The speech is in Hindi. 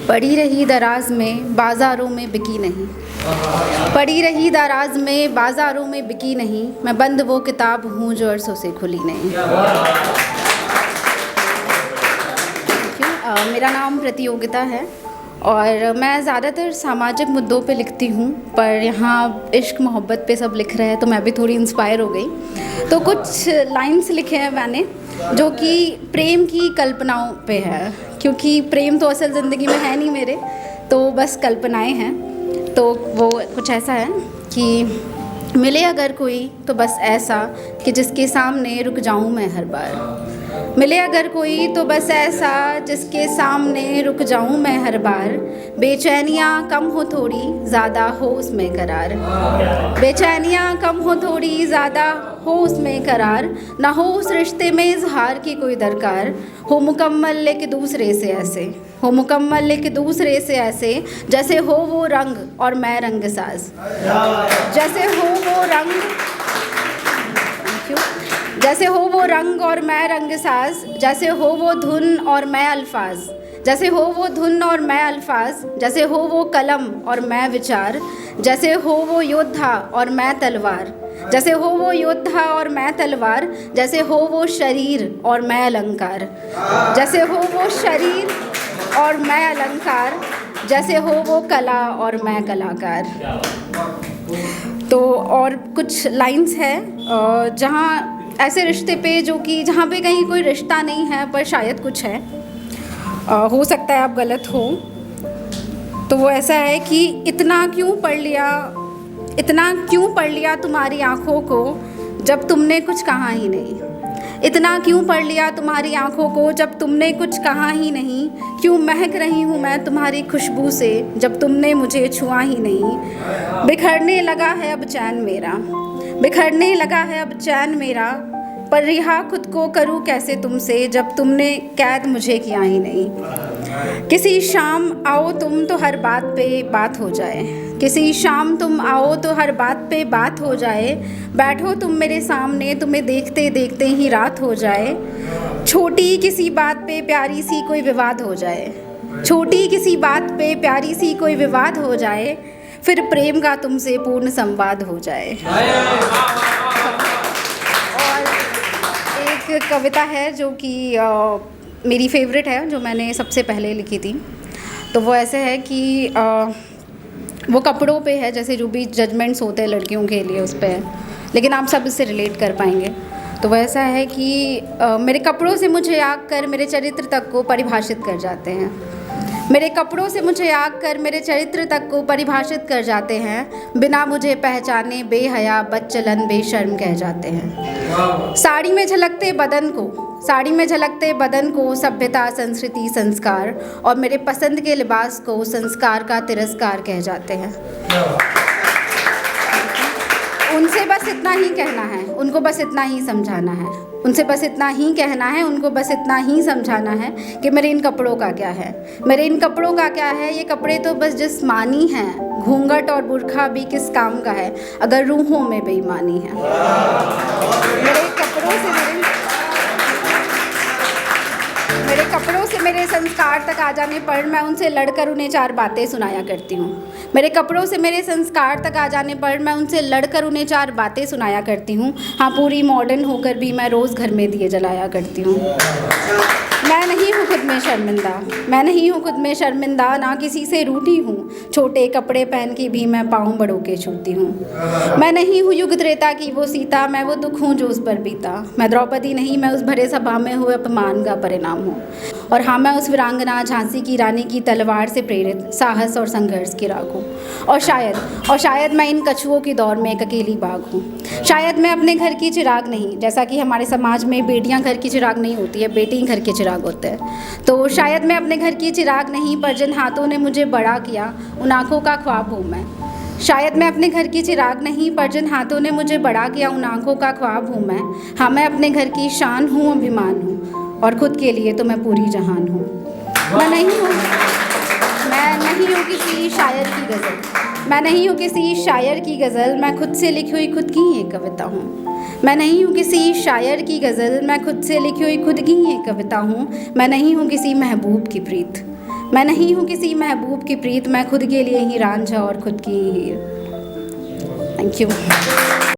पड़ी रही दराज में बाज़ारों में बिकी नहीं, पड़ी रही दराज में बाज़ारों में बिकी नहीं, मैं बंद वो किताब हूँ जो अरसों से खुली नहीं। मेरा नाम प्रतियोगिता है और मैं ज़्यादातर सामाजिक मुद्दों पे लिखती हूँ, पर यहाँ इश्क मोहब्बत पे सब लिख रहे हैं तो मैं भी थोड़ी इंस्पायर हो गई। तो कुछ लाइन्स लिखे हैं मैंने जो कि प्रेम की कल्पनाओं पे है, क्योंकि प्रेम तो असल ज़िंदगी में है नहीं मेरे, तो बस कल्पनाएं हैं। तो वो कुछ ऐसा है कि मिले अगर कोई तो बस ऐसा कि जिसके सामने रुक जाऊं मैं हर बार, मिले अगर कोई तो बस ऐसा जिसके सामने रुक जाऊं मैं हर बार, बेचैनियाँ कम हो थोड़ी ज़्यादा हो उसमें करार, बेचैनियाँ कम हो थोड़ी ज़्यादा हो उसमें करार, ना हो उस रिश्ते में इजहार की कोई दरकार, हो मुकम्मल लेके दूसरे से ऐसे, हो मुकम्मल लेके दूसरे से ऐसे, जैसे हो वो रंग और मैं रंग साज, जैसे हो वो रंग, जैसे हो वो रंग और मैं रंग साज, जैसे हो वो धुन और मैं अल्फाज, जैसे हो वो धुन और मैं अल्फाज, जैसे हो वो कलम और मैं विचार, जैसे हो वो योद्धा और मैं तलवार, जैसे हो वो योद्धा और मैं तलवार, जैसे हो वो शरीर और मैं अलंकार, जैसे हो वो शरीर और मैं अलंकार, जैसे हो वो कला और मैं कलाकार। तो और कुछ लाइंस हैं जहाँ ऐसे रिश्ते पे जो कि जहाँ पे कहीं कोई रिश्ता नहीं है पर शायद कुछ है, हो सकता है आप गलत हो। तो वो ऐसा है कि इतना क्यों पढ़ लिया, इतना क्यों पढ़ लिया तुम्हारी आँखों को जब तुमने कुछ कहा ही नहीं, इतना क्यों पढ़ लिया तुम्हारी आँखों को जब तुमने कुछ कहा ही नहीं, क्यों महक रही हूँ मैं तुम्हारी खुशबू से जब तुमने मुझे छुआ ही नहीं, बिखरने लगा है अब चैन मेरा, बिखरने लगा है अब चैन मेरा, पर रिहा खुद को करूँ कैसे तुमसे जब तुमने कैद मुझे किया ही नहीं, किसी शाम आओ तुम तो हर बात पे बात हो जाए, किसी शाम तुम आओ तो हर बात पे बात हो जाए, बैठो तुम मेरे सामने तुम्हें देखते देखते ही रात हो जाए, छोटी किसी बात पे प्यारी सी कोई विवाद हो जाए, छोटी किसी बात पे प्यारी सी कोई विवाद हो जाए, फिर प्रेम का तुमसे पूर्ण संवाद हो जाए। और एक कविता है जो कि मेरी फेवरेट है, जो मैंने सबसे पहले लिखी थी। तो वो ऐसे है कि वो कपड़ों पे है, जैसे जो भी जजमेंट्स होते हैं लड़कियों के लिए उस पे है, लेकिन आप सब इससे रिलेट कर पाएंगे। तो वो ऐसा है कि मेरे कपड़ों से मुझे आग कर मेरे चरित्र तक को परिभाषित कर जाते हैं, मेरे कपड़ों से मुझे आग कर मेरे चरित्र तक को परिभाषित कर जाते हैं, बिना मुझे पहचाने बेहया बदचलन बेशर्म कह जाते हैं, साड़ी में झलकते बदन को, साड़ी में झलकते बदन को सभ्यता संस्कृति संस्कार और मेरे पसंद के लिबास को संस्कार का तिरस्कार कह जाते हैं। उनसे बस इतना ही कहना है, उनको बस इतना ही समझाना है, उनसे बस इतना ही कहना है, उनको बस इतना ही समझाना है कि मेरे इन कपड़ों का क्या है, मेरे इन कपड़ों का क्या है, ये कपड़े तो बस जिस्मानी हैं, घूंघट और बुर्खा भी किस काम का है अगर रूहों में बेईमानी है। मेरे कपड़ों से मेरे संस्कार तक आ जाने पर मैं उनसे लड़कर उन्हें चार बातें सुनाया करती हूँ, मेरे कपड़ों से मेरे संस्कार तक आ जाने पर मैं उनसे लड़कर उन्हें चार बातें सुनाया करती हूँ। हाँ, पूरी मॉडर्न होकर भी मैं रोज़ घर में दिए जलाया करती हूँ। मैं नहीं हूँ खुद में शर्मिंदा, मैं नहीं हूँ खुद में शर्मिंदा, ना किसी से रूठी हूँ, छोटे कपड़े पहन के भी मैं पाँव बढ़ो के छूती हूँ। मैं नहीं हूँ युग त्रेता की वो सीता, मैं वो दुख हूँ जो उस पर बीता, मैं द्रौपदी नहीं, मैं उस भरे सभा में हुए अपमान का परिणाम हूँ। और हाँ, मैं उस वीरांगना झांसी की रानी की तलवार से प्रेरित साहस और संघर्ष की राग हूँ। और शायद मैं इन कछुओं की दौर में एक अकेली बाघ हूँ। शायद मैं अपने घर की चिराग नहीं, जैसा कि हमारे समाज में बेटियां घर की चिराग नहीं होती है, बेटी घर के चिराग होते हैं। तो शायद मैं अपने घर की चिराग नहीं, पर जिन हाथों ने मुझे बड़ा किया उन आँखों का ख्वाब हूँ मैं। शायद मैं अपने घर की चिराग नहीं, पर जिन हाथों ने मुझे बड़ा किया उन आँखों का ख्वाब हूँ मैं। हाँ, मैं अपने घर की शान हूँ, अभिमान हूँ, और खुद के लिए तो मैं पूरी जहान हूँ। मैं नहीं हूँ किसी शायर की गज़ल, मैं नहीं हूँ किसी शायर की गज़ल, मैं खुद से लिखी हुई खुद की ही एक कविता हूँ। मैं नहीं हूँ किसी शायर की गज़ल, मैं खुद से लिखी हुई खुद की ही एक कविता हूँ। मैं नहीं हूँ किसी महबूब की प्रीत, मैं नहीं हूँ किसी महबूब की प्रीत, मैं खुद के लिए ही रांझा और खुद की ही हीर। Thank you.